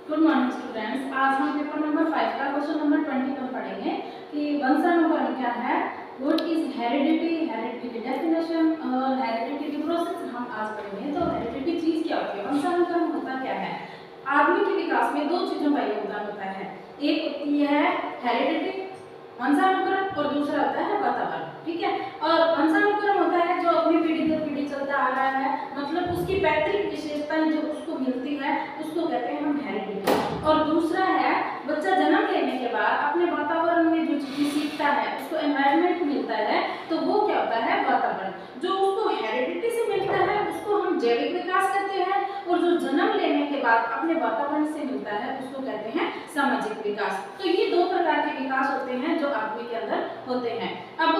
Good morning students. आज हम paper number 5 का क्वेश्चन नंबर 21 पढ़ेंगे कि वंशानुक्रम क्या है, व्हाट इज हेरिडिटी, हेरिडिटी की डेफिनेशन और हेरिडिटी की प्रोसेस हम आज पढ़ेंगे। तो हेरिडिटी चीज क्या होती है, वंशानुक्रम होता क्या है। आदमी के विकास में दो चीजों का योगदान होता है, एक होती है हेरिडिटी वंशानुक्रम और दूसरा होता है वातावरण। ठीक है, और वंशानुक्रम होता है जो अपनी पीढ़ी दर पीढ़ी चलता आ रहा है, मतलब उसकी पैतृक विशेषताएं जो उसको मिलती है उसको कहते हैं हम हेरिडिटी। और दूसरा है बच्चा जन्म लेने के बाद अपने वातावरण में जो चीजें सीखता है, उसको एनवायरनमेंट मिलता है, तो वो क्या होता है वातावरण। जो उसको हेरिडिटी से मिलता है उसको हम जैविक विकास कहते हैं, और जो जन्म लेने के बाद अपने वातावरण से मिलता है उसको कहते हैं सामाजिक विकास। तो ये दो प्रकार के विकास होते हैं जो आदमी के अंदर होते हैं। अब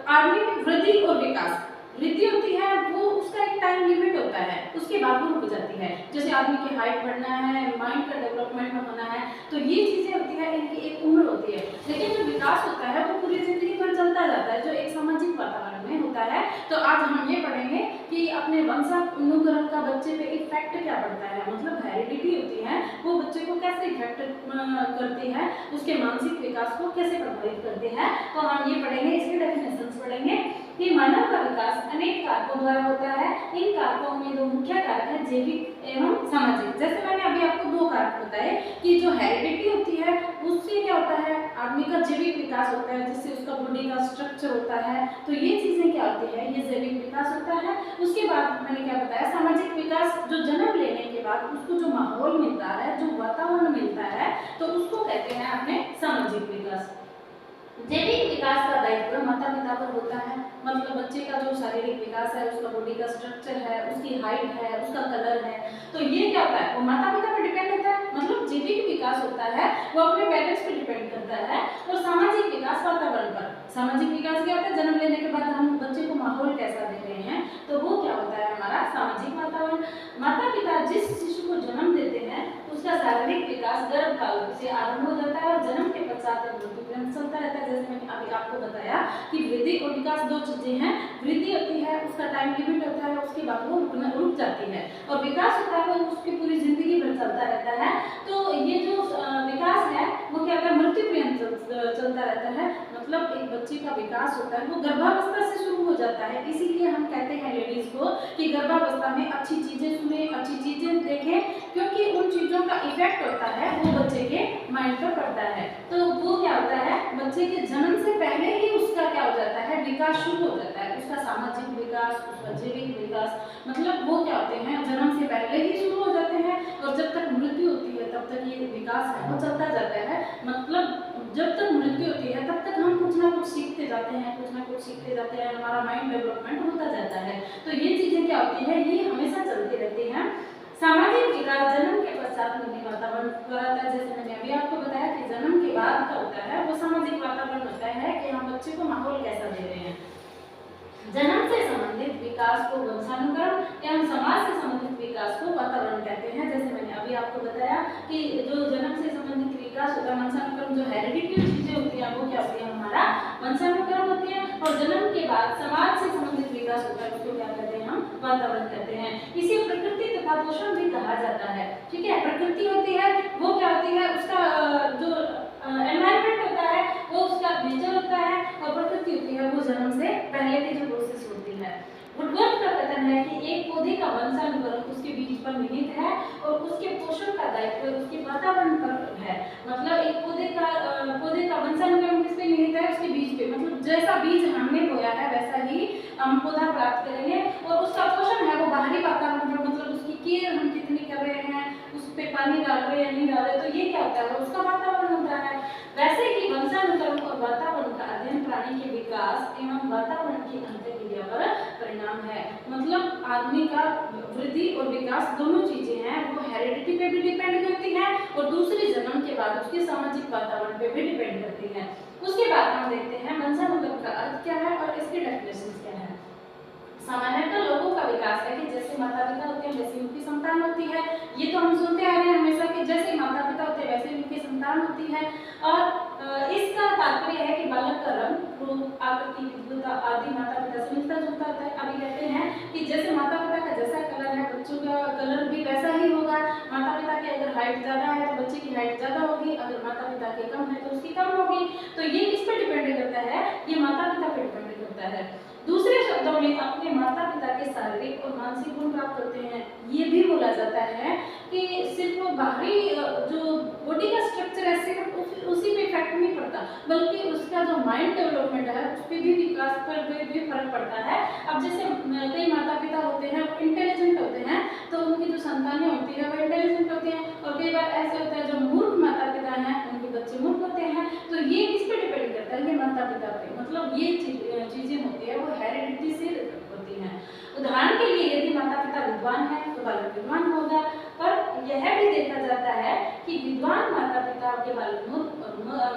आदमी में वृद्धि और विकास, वृद्धि होती है वो उसका एक टाइम लिमिट होता है, उसके बाद वो रुक जाती है। जैसे आदमी की हाइट बढ़ना है, माइंड का डेवलपमेंट होना है, तो ये चीजें होती है, इनकी एक उम्र होती है। लेकिन जो विकास होता है वो पूरी जिंदगी भर चलता जाता है, जो एक सामाजिक वातावरण में होता है। तो आज हम ये पढ़ेंगे कि अपने वंशानुक्रम का बच्चे पे इफेक्ट क्या पड़ता है, मतलब हेरिडिटी होती है वो बच्चे को कैसे इफेक्ट करती है, उसके मानसिक विकास को कैसे प्रभावित करती है। तो हम ये पढ़ेंगे, इसके डेफिनेशंस पढ़ेंगे कि मानव का विकास अनेक कारकों द्वारा होता है। इन कारकों में दो मुख्य कारक हैं, जैविक एवं सामाजिक। जैसे मैंने अभी आपको दो कारक बताए कि जो हेरिडिटी होती है उससे क्या होता है, आदमी का जैविक विकास होता है, जिससे उसका बॉडी का स्ट्रक्चर होता है। तो ये चीजें क्या होती है, ये जैविक विकास होता है। उसके बाद मैंने क्या बताया, सामाजिक विकास, जो जन्म लेने के बाद उसको जो माहौल मिलता है, जो वातावरण मिलता है, तो उसको कहते हैं अपने सामाजिक विकास। जैविक विकास का दायित्व माता पिता पर होता है, मतलब बच्चे का जो शारीरिक विकास है, उसका बॉडी का स्ट्रक्चर है, उसकी हाइट है, उसका कलर है, तो ये क्या होता है वो माता पिता पर डिपेंड होता है। मतलब जैविक विकास होता है वो अपने पेरेंट्स पर डिपेंड करता है। और सामाजिक विकास वातावरण पर। सामाजिक विकास क्या होता है, जन्म लेने के बाद हम बच्चे को माहौल कैसा दे रहे हैं, तो वो क्या होता है हमारा सामाजिक वातावरण। माता पिता जिस शिशु को जन्म देते हैं उसका शारीरिक विकास गर्भकाल से आरंभ हो जाता है और जन्म के पश्चात मृत्यु पर्यंत चलता रहता है। जैसे मैंने अभी आपको बताया कि वृद्धि और विकास दो चीजें हैं। वृद्धि होती है उसका टाइम लिमिट होता है, उसके बाद वो रुक जाती है, और विकास होता है वो उसकी पूरी जिंदगी भर चलता रहता है। तो ये जो विकास है वो क्या होता है, मृत्यु पर्यंत चलता रहता है। मतलब एक बच्चे का विकास होता है वो गर्भावस्था से शुरू हो जाता है। इसीलिए हम कहते हैं लेडीज को कि गर्भावस्था में अच्छी चीजें सुने, अच्छी चीजें देखें, क्योंकि उन चीजों का इफेक्ट होता है वो बच्चे के माइंड पर पड़ता है। तो वो क्या होता है, बच्चे के जन्म से पहले ही उसका क्या हो जाता है, विकास शुरू हो जाता है, उसका सामाजिक विकास, उसका जैविक विकास, मतलब वो क्या होते हैं जन्म से पहले ही शुरू हो जाते हैं। और जब तक मृत्यु होती है तब तक ये विकास है वो चलता जाता है। मतलब जब तक मृत्यु होती है तब तक हम कुछ ना कुछ सीखते जाते हैं, कुछ ना कुछ सीखते जाते हैं, हमारा माइंड डेवलपमेंट होता जाता है। तो ये चीजें क्या होती है, ये हमेशा चलती रहती हैं। सामाजिक विकास जन्म के पश्चात मिलने वातावरण कराता है। जैसे मैंने अभी आपको बताया कि जन्म के बाद का होता है वो सामाजिक वातावरण होता है कि हम बच्चे को माहौल कैसा दे रहे हैं। जन्म से संबंधित विकास को वंशानुक्रम एवं समाज से संबंधित विकास को वातावरण कहते हैं। जैसे मैंने अभी आपको बताया कि जो जन्म से संबंधित विकास होता है वंशानुक्रम, जो हेरिडिटी चीजें होती हैं वो क्या होती है हमारा वंशानुक्रम होती है। और जन्म के बाद समाज से संबंधित विकास होता है उसको क्या कहते हैं, हम वातावरण कहते हैं। इसे प्रकृति तथा पोषण भी कहा जाता है। ठीक है, प्रकृति होती है वो क्या होती है, उसका जो एनवायरनमेंट होता है वो उसका नेचर होता है, और प्रकृति होती है वो जन्म से पहले की जो प्रोसेस होती है। वुडवर्थ का कथन है कि एक पौधे का वंशानुक्रम उसके बीज पर निहित है और उसके पोषण का दायित्व उसके वातावरण पर है। मतलब एक पौधे का वंशानुक्रम किस पे निहित है, उसके बीज पे। मतलब जैसा बीज हमने बोया है वैसा ही हम पौधा प्राप्त करेंगे, और उसका पोषण है वो बाहरी वातावरण पर, मतलब उसकी केयर हम कितनी कर रहे हैं, उस पे पानी डाल रहे हैं या नहीं डाल रहे, तो ये क्या होता है उसका वातावरण होता है। वैसे ही वंशानुक्रम और वातावरण का अध्ययन प्राणी के विकास एवं वातावरण की अंतर्क्रिया पर परिणाम है। मतलब आदमी का वृद्धि और विकास दोनों चीजें हैं वो हेरिडिटी पे भी डिपेंड करती हैं, और दूसरे जन्म के बाद उसके सामाजिक वातावरण पे भी डिपेंड करती हैं। उसके बाद हम देखते हैं वंशानुक्रम का अर्थ क्या है और इसके डेफिनेशंस क्या है। सामान्यतः लोगों का विकास है कि जैसे माता पिता होते हैं वैसे उनकी संतान होती है। ये तो हम सुनते आ रहे हैं हमेशा कि जैसे माता पिता होते हैं वैसे उनकी संतान होती है। और इसका तात्पर्य है कि बालक का रंग, रूप, आकृति, विद्वता आदि माता पिता से मिलता जुलता होता है। अभी कहते हैं कि जैसे माता पिता का जैसा कलर है बच्चों का कलर भी वैसा ही होगा, माता पिता के अगर हाइट ज़्यादा है तो बच्चे की हाइट ज़्यादा होगी, अगर माता पिता की कम है तो उसकी कम होगी। तो ये किस पे डिपेंड करता है, ये माता पिता पे डिपेंड करता है। दूसरे शब्दों में अपने माता पिता के शारीरिक और मानसिक गुण प्राप्त होते हैं। ये भी बोला जाता है कि सिर्फ बाहरी जो बॉडी का स्ट्रक्चर है सिर्फ उसी पे इफेक्ट नहीं पड़ता, बल्कि उसका जो माइंड डेवलपमेंट है उस पर भी विकास पर भी फर्क पड़ता है। अब जैसे कई माता पिता होते हैं वो इंटेलिजेंट होते हैं, तो उनकी जो संतानें होती है वो इंटेलिजेंट होती हैं, और कई बार ऐसे होता है जो मूर्ख माता पिता हैं उनके बच्चे मूर्ख होते हैं। तो ये किस पे डिपेंड करता है, ये माता पिता पे, मतलब ये चीजें होती है वो हेरिडिटी से होती हैं। उदाहरण के लिए यदि माता पिता विद्वान है तो बालक विद्वान होगा, पर यह भी देखा जाता है कि विद्वान माता पिता के बालक मूर्ख और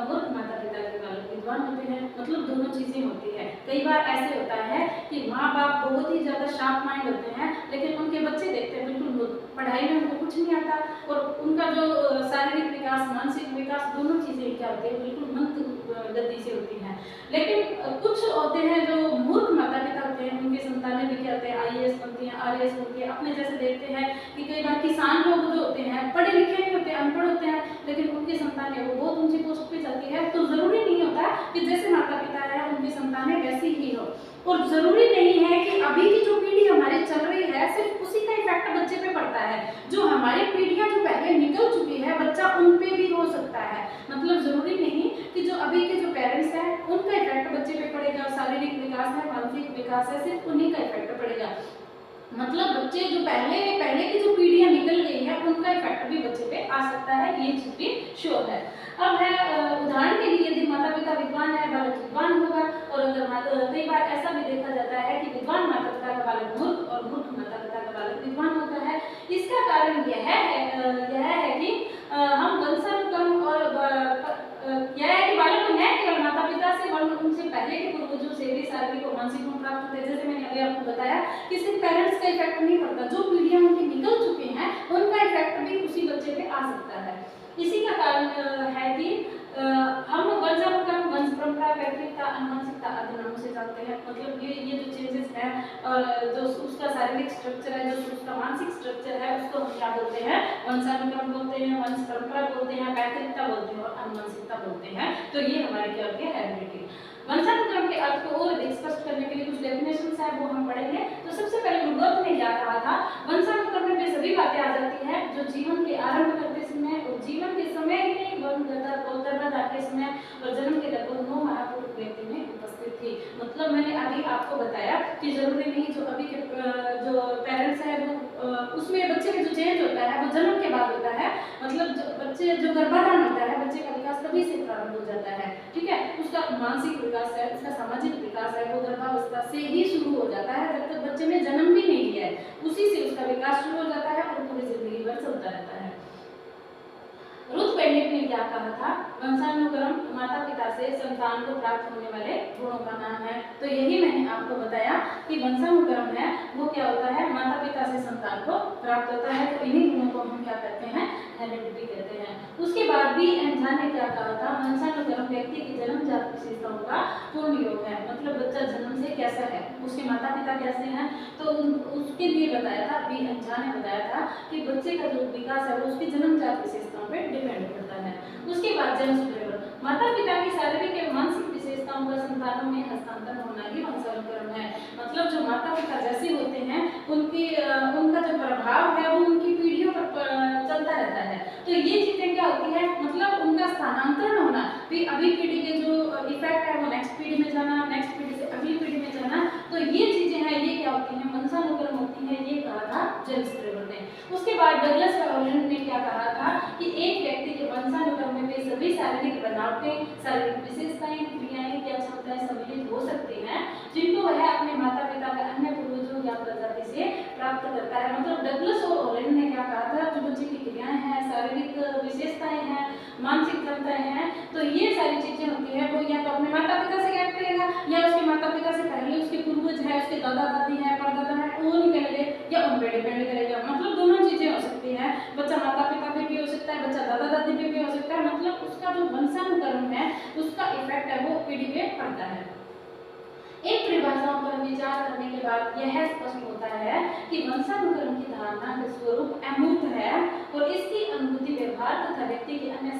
मूर्ख माता पिता के बालक विद्वान होते हैं, मतलब दोनों चीजें होती है। कई बार ऐसे होता है कि माँ बाप बहुत ही ज्यादा शार्प माइंड होते हैं, लेकिन उनके बच्चे देखते हैं बिल्कुल मूर्ख, पढ़ाई में उनको कुछ नहीं आता, और उनका जो शारीरिक विकास मानसिक विकास दोनों चीजें क्या होती है बिल्कुल मंद गति से होती हैं। लेकिन कुछ होते हैं जो मूर्ख माता पिता होते हैं, उनकी संतानें भी क्या होते हैं IAS बनती हैं, RAS बनती है। अपने जैसे देखते हैं कि कई बार किसान लोग जो होते हैं पढ़े लिखे नहीं होते, अनपढ़ होते हैं, लेकिन उनकी संतानें वो बहुत ऊंची पोस्ट पे जाती है। तो जरूरी नहीं होता कि जैसे माता पिता है उनकी संतानें वैसी ही हो, और जरूरी नहीं है कि अभी की जो पीढ़ी हमारी चल रही है सिर्फ उसी का इफेक्ट बच्चे पे पड़ता है। जो हमारी पीढ़ियां जो पहले निकल चुकी है बच्चा उन पे भी हो सकता है, मतलब जरूरी नहीं कि जो अभी के जो पेरेंट्स हैं उनका इफेक्ट बच्चे पे पड़ेगा। शारीरिक विकास है, मानसिक विकास है, सिर्फ उन्हीं का इफेक्ट पड़ेगा, मतलब बच्चे जो पहले की जो पीढ़ियां निकल गई है उनका इफेक्ट भी बच्चे पे आ सकता है, ये चीज भी श्योर है। अब है उदाहरण के लिए यदि माता पिता विद्वान है बालक विद्वान होगा, और अगर कई बार ऐसा भी देखा जाता है कि विद्वान माता पिता का बालक मूर्ख और मूर्ख माता पिता का बालक विद्वान होता है। इसका कारण यह है कि हम वंशानुक्रम और यह है कि बालक है केवल माता पिता से, वर्ण उनसे पहले के पूर्वजों से भी शारीरिक और मानसिक गुण प्राप्त होते हैं। जैसे मैंने अभी आपको बताया कि सिर्फ पेरेंट्स का इफेक्ट नहीं पड़ता, जो पीढ़ियां उनकी निकल चुकी हैं उनका इफेक्ट भी उसी बच्चे पे आ सकता है। इसी का कारण है कि हम वंशानुक्रम, वंश परंपरा, पैतृकता, आनुवंशिकता आदि नामों से जानते हैं। मतलब ये जो चेंजेस हैं, जो उसका शारीरिक स्ट्रक्चर है, जो उसका मानसिक स्ट्रक्चर है, उसको हम क्या बोलते हैं, वंशानुक्रम बोलते हैं, वंश परंपरा बोलते हैं, पैतृकता बोलते हैं और आनुवंशिकता बोलते हैं। तो ये हमारे क्या होती है, हेरिडिटी। वंशानुक्रम के अर्थ को और अधिक स्पष्ट करने के लिए कुछ डेफिनेशंस है वो हम पढ़ेंगे। तो सबसे पहले रुडोल्फ ने क्या कहा था, वंशानुक्रम में सभी बातें आ जाती हैं जो जीवन के आरंभ करते समय और जीवन के समय ही नहीं गर्भाधान के समय और जन्म के लगभग 9 माह पूर्व व्यक्ति में उपस्थित थी। मतलब मैंने अभी आपको बताया कि जरूरी नहीं जो अभी के जो पेरेंट्स है वो उसमें बच्चे में जो चेंज होता है वो जन्म के बाद होता है, मतलब जो गर्भाधान होता है बच्चे का विकास तभी से प्रारंभ हो जाता है, ठीक है। उसका मानसिक विकास है, उसका सामाजिक विकास है, वो गर्भावस्था से ही शुरू हो जाता है, जब तक बच्चे ने जन्म भी नहीं लिया है उसी से उसका विकास शुरू हो जाता है और पूरी जिंदगी भर चलता रहता है। रुथ पेंडिट ने क्या कहा था, वंशानुक्रम माता पिता से संतान को प्राप्त होने वाले गुणों का नाम है। तो यही मैंने आपको बताया कि वंशानुक्रम है वो क्या होता है, माता पिता से संतान को प्राप्त होता है। तो इन्हीं गुणों को हम क्या कहते हैं, हेरिडिटी कहते हैं। उसके बाद भी एंझा ने क्या कहा था, वंशानुक्रम व्यक्ति की जन्मजात विशेषताओं का पूर्ण योग है, मतलब बच्चा जन्म से कैसा है, उसके माता पिता कैसे हैं, तो उसके लिए बताया था, बी एंझा ने बताया था कि बच्चे का जो विकास है वो उसकी जन्मजात विशेषताओं पे डिपेंड करता है। उसके बाद जेम्स क्लेवर, माता पिता की शारीरिक एवं मानसिक विशेषताओं का संतानों में हस्तांतरण होना ही वंशानुक्रम है। मतलब जो माता पिता जैसे होते हैं उनका जो प्रभाव है वो उनकी पीढ़ियों पर चलता रहता है। तो ये चीजें क्या होती है, मतलब उनका स्थानांतरण होना, फिर अभी पीढ़ी के जो इफेक्ट है वो नेक्स्ट पीढ़ी में जाना, नेक्स्ट पीढ़ी से अगली पीढ़ी में जाना, तो ये चीजें हैं, ये क्या होती हैं, वंशानुक्रम होती है, ये कहा था जेम्स क्लेवर ने। उसके बाद डगलस फैरोलेंड ने क्या कहा था कि एक व्यक्ति के वंशानुक्रम में वे सभी शारीरिक बनावटें, शारीरिक विशेषताएं, क्रियाएं या क्षमताएं सम्मिलित हो सकती हैं जिनको वह अपने माता पिता के अन्य पूर्वजों या प्रजाति से प्राप्त करता है। मतलब डगलस और ऑरेंज ने क्या कहा था, जो बच्चे की क्रियाएं हैं, शारीरिक विशेषताएं हैं, मानसिक क्षमताएं हैं, तो ये सारी चीजें होती है वो या तो अपने माता पिता से गेट करेगा या उसके माता पिता से पहले उसके पूर्वज है, उसके दादा दादी है, परदादा है, वो निकलेंगे या उन पे डिपेंड करेगा। मतलब दोनों चीजें हो सकती हैं, बच्चा माता पिता पे भी हो सकता है, बच्चा दादा दादी पे भी हो सकता है, मतलब उसका जो वंशानुक्रम है उसका इफेक्ट है वो पीढ़ी पे पड़ता है। इन परिभाषाओं पर विचार करने के बाद यह स्पष्ट होता है कि वंशानुक्रम की धारणा का स्वरूप अमूर्त है और इसकी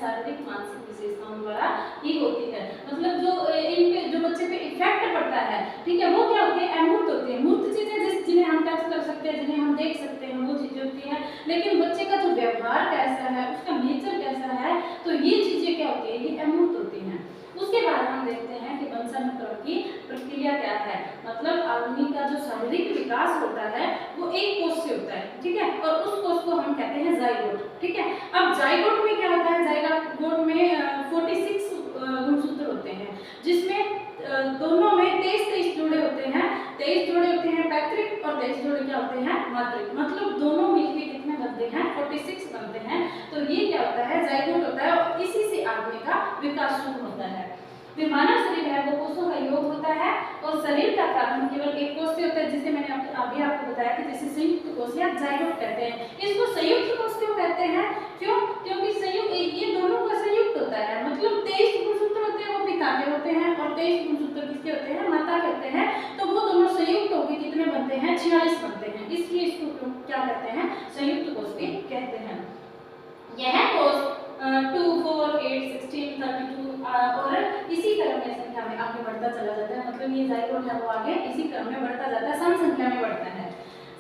शारीरिक मानसिक विशेषताओं द्वारा ही होती है। मतलब जो इन पे जो बच्चे पे इफेक्ट पड़ता है, ठीक है, वो क्या होती है, अमूर्त होती है। मूर्त चीजें जिन्हें हम टच कर सकते हैं, जिन्हें हम देख सकते हैं, वो चीजें होती हैं। लेकिन बच्चे का जो व्यवहार कैसा है, उसका नेचर कैसा है, तो ये चीजें क्या होती है, ये अमूर्त होती हैं। उसके बाद हम देखते हैं कि वंशानुक्रम की प्रक्रिया क्या है। मतलब आदमी का जो शारीरिक विकास होता है वो एक कोष से होता है, ठीक है, और उस कोष को हम कहते हैं जाइगोट, ठीक है। अब जाइगोट में क्या होता है, जाइगोट में 46 गुणसूत्र होते हैं, जिसमें दोनों में 23 जोड़े होते हैं। 23 जोड़े होते हैं पैतृक और 23 जोड़े क्या होते हैं, मातृक। मतलब दोनों मिलकर कितने बनते हैं, 46 बनते हैं। तो ये क्या होता है, जाइगोट होता है, और इसी से आदमी का विकास शुरू होता है। फिर मानव शरीर है वो कोषों का योग होता है, और शरीर का कार्बन केवल एक कोष से होता है, जिसे मैंने अभी आपको बताया कि जिसे संयुक्त कोष या जाइगोट कहते हैं। इसको संयुक्त कोष क्यों कहते हैं, क्यों, क्योंकि संयुक्त ये दोनों का संयुक्त होता है। मतलब 23 गुणसूत्र होते हैं वो पिता के होते हैं, और 23 गुणसूत्र किसके होते हैं, माता के होते हैं। तो वो दोनों संयुक्त होकर कितने बनते हैं, 46 बनते हैं। इसलिए इसको क्या कहते हैं, संयुक्त कोष भी कहते हैं। यह कोष 2, 4, 8, 16, 32 और इसी क्रम में संख्या में आगे बढ़ता चला जाता है। मतलब ये जाइगोट है वो आगे इसी क्रम में बढ़ता जाता है, सम संख्या में बढ़ता है।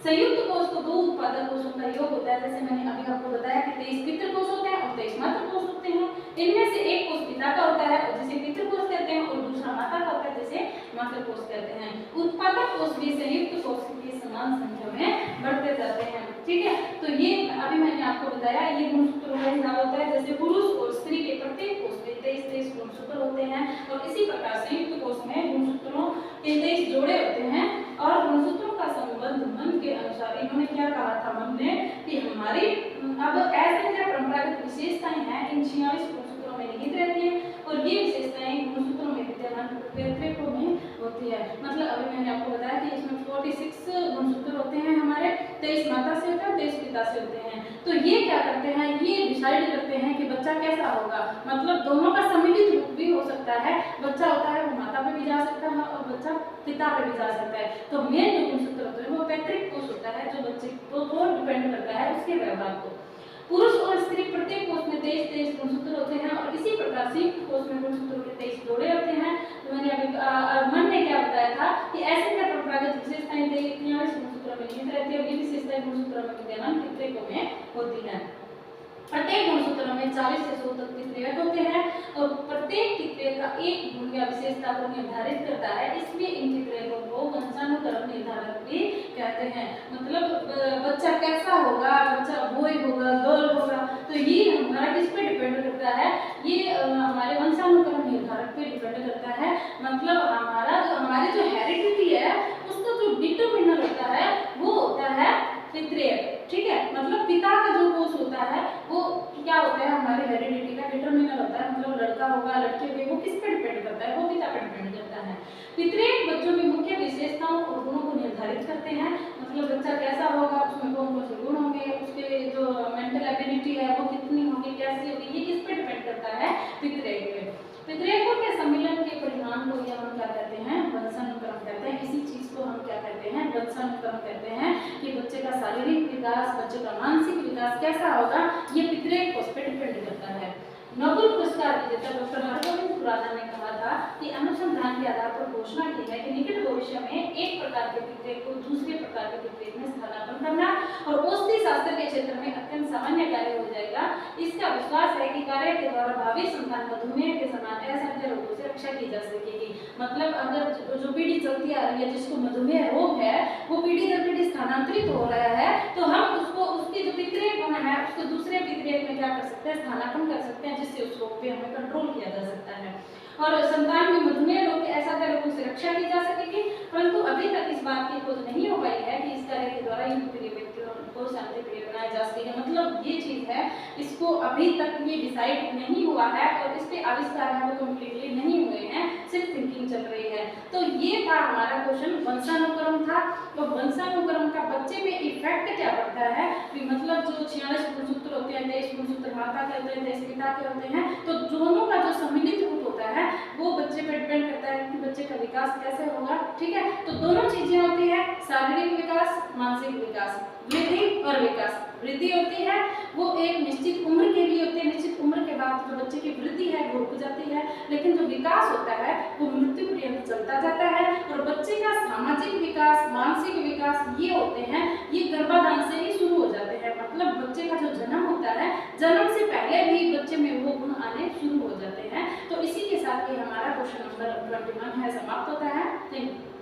संयुक्त कोष को 2 उत्पादक कोषों का योग होता है। जैसे मैंने अभी आपको बताया कि 23 पितृकोष होते हैं और 23 मातृकोष होते हैं। इनमें से एक कोष पिता का होता है और जिसे पितृकोष कहते हैं, और दूसरा माता का होता है जिसे मातृकोष कहते हैं। उत्पादक कोष भी संयुक्त कोष की समान संख्या में बढ़ते जाते हैं, ठीक है। तो ये अभी मैंने आपको बताया, ये गुणसूत्रों का हिसाब होता है। जैसे पुरुष और स्त्री के प्रत्येक कोष में 23 गुणसूत्र होते हैं, और इसी प्रकार संयुक्त कोष में गुणसूत्रों के 23 जोड़े होते हैं। और गुणसूत्रों का संबंध मन के अनुसार, इन्होंने क्या कहा था मन ने कि हमारी अब ऐसे क्या परंपरागत विशेषताएं हैं इन 46 गुणसूत्रों में निहित रहती है, और ये विशेषताएं गुणसूत्रों में विद्यमान पैतृकों में होती है। मतलब अभी मैंने आपको बताया कि इसमें 46 गुणसूत्र होते हैं हमारे, 23 माता से होते हैं, 23 पिता से होते हैं। तो ये क्या करते हैं, ये डिसाइड करते हैं कि बच्चा कैसा होगा। मतलब दोनों का सम्मिलित रूप भी हो सकता है, बच्चा होता है वो माता पे भी जा सकता है और बच्चा पिता पे भी जा सकता है। तो मेन जो गुणसूत्र होते हैं वो पैतृक कोष होता है, जो बच्चे को डिपेंड करता है उसके व्यवहार को। पुरुष और स्त्री प्रत्येक कोष में 23 गुणसूत्र होते हैं, और इसी प्रकार संयुक्त कोष में गुणसूत्रों के 23 जोड़े होते हैं। तो मैंने अभी मन ने क्या बताया था कि ऐसे क्या परंपरागत विशेषताएं 43 गुणसूत्रों में निहित रहती है, और ये विशेषताएं गुणसूत्रों में विद्यमान पितृकों में होती है। प्रत्येक गुणसूत्र में 40 से 100 तक पितृक होते हैं, और प्रत्येक पितृक का एक गुण या विशेषता को निर्धारित करता है। इसलिए इन पितृकों को वंशानुक्रम निर्धारक भी कहते हैं। मतलब बच्चा कैसा होगा, बच्चा बॉय होगा, गर्ल होगा, तो ये हमारा किस पे डिपेंड करता है, ये हमारे वंशानुक्रम निर्धारक पे डिपेंड करता है। मतलब हमारी जो हेरिडिटी है उसका जो डिटरमिनर होता है वो होता है पितृक, ठीक है। मतलब पिता का जो कोष होता है वो क्या होता है, हमारे हेरिडिटी का डिटरमिनर होता है। मतलब लड़का होगा, लड़की होगी, वो किस पे डिपेंड करता है, वो पिता पे डिपेंड करता है। पितृक बच्चों की मुख्य विशेषताओं और गुणों को निर्धारित करते हैं। मतलब बच्चा कैसा होगा, उसमें कौन कौन से गुण होंगे, उसके जो मेंटल एबिलिटी है वो कितनी होगी, कैसी होगी, ये किस पे डिपेंड करता है, पितृक पे। पितृकों के सम्मिलन के परिणाम को हम क्या कहते हैं, वंशानुक्रम कहते हैं। इसी चीज को हम क्या कहते हैं, वंशानुक्रम कहते हैं। कि बच्चे का शारीरिक विकास, बच्चे का मानसिक विकास कैसा होगा, ये पितृक कोष पे डिपेंड करता है। नोबेल पुरस्कार विजेता डॉक्टर हरगोविंद खुराना ने कहा था कि अनुसंधान के आधार पर घोषणा की है कि निकट भविष्य में एक प्रकार के पितृक को दूसरे प्रकार के पितृक में स्थानापन्न करना और औषधि शास्त्र के क्षेत्र में अत्यंत सामान्य कार्य हो जाएगा। इसका विश्वास है कि कार्य के द्वारा भावी संतान मधुमेह के समान असंख्य रोगों से रक्षा की जा सकेगी। मतलब अगर जो पीढ़ी चलती आ रही है जिसको मधुमेह रोग है, वो पीढ़ी दर पीढ़ी स्थानांतरित हो रहा है, तो हम उसको उसकी जो पितृक है उसको दूसरे पितृक में क्या कर सकते हैं, स्थानापन्न कर सकते हैं, जिससे उस रोग पे हमें कंट्रोल किया जा सकता है और संतान में मधुमेह रोग के ऐसा रोगों से रक्षा की जा सकेगी। परंतु अभी तक इस बात की खोज नहीं हो पाई है कि इस कार्य के द्वारा इन व्यक्तियों को शांति प्रिय बनाया जा सकेगा। मतलब ये चीज है, इसको अभी तक ये डिसाइड नहीं हुआ है और इस पे आविष्कार है वो कम्प्लीटली नहीं हुए हैं, सिर्फ थिंकिंग चल रही है। तो ये था हमारा क्वेश्चन, वंशानुक्रम था। तो वंशानुक्रम का बच्चे पे इफेक्ट क्या पड़ता है कि मतलब जो 46 गुणसूत्र होते हैं, 23 गुणसूत्र माता के होते हैं, 23 पिता के होते हैं, तो दोनों का जो सम्मिलित रूप होता है वो बच्चे पे डिपेंड करता है कि बच्चे का विकास कैसे होगा। ठीक है, तो दोनों चीजें होती है, शारीरिक विकास, मानसिक विकास, वृद्धि और विकास। वृद्धि होती है वो एक निश्चित उम्र के लिए होती है, निश्चित उम्र के बाद बाद जो बच्चे की वृद्धि है वो रुक जाती है, लेकिन जो विकास होता है वो मृत्यु पर्यंत चलता जाता है। और बच्चे का सामाजिक विकास, मानसिक विकास ये होते हैं, ये गर्भाधान से ही शुरू हो जाते हैं। मतलब बच्चे का जो जन्म होता है, जन्म से पहले भी बच्चे में वो गुण आने शुरू हो जाते हैं। तो इसी के साथ ये हमारा क्वेश्चन नंबर 21 है समाप्त होता है। Thank you.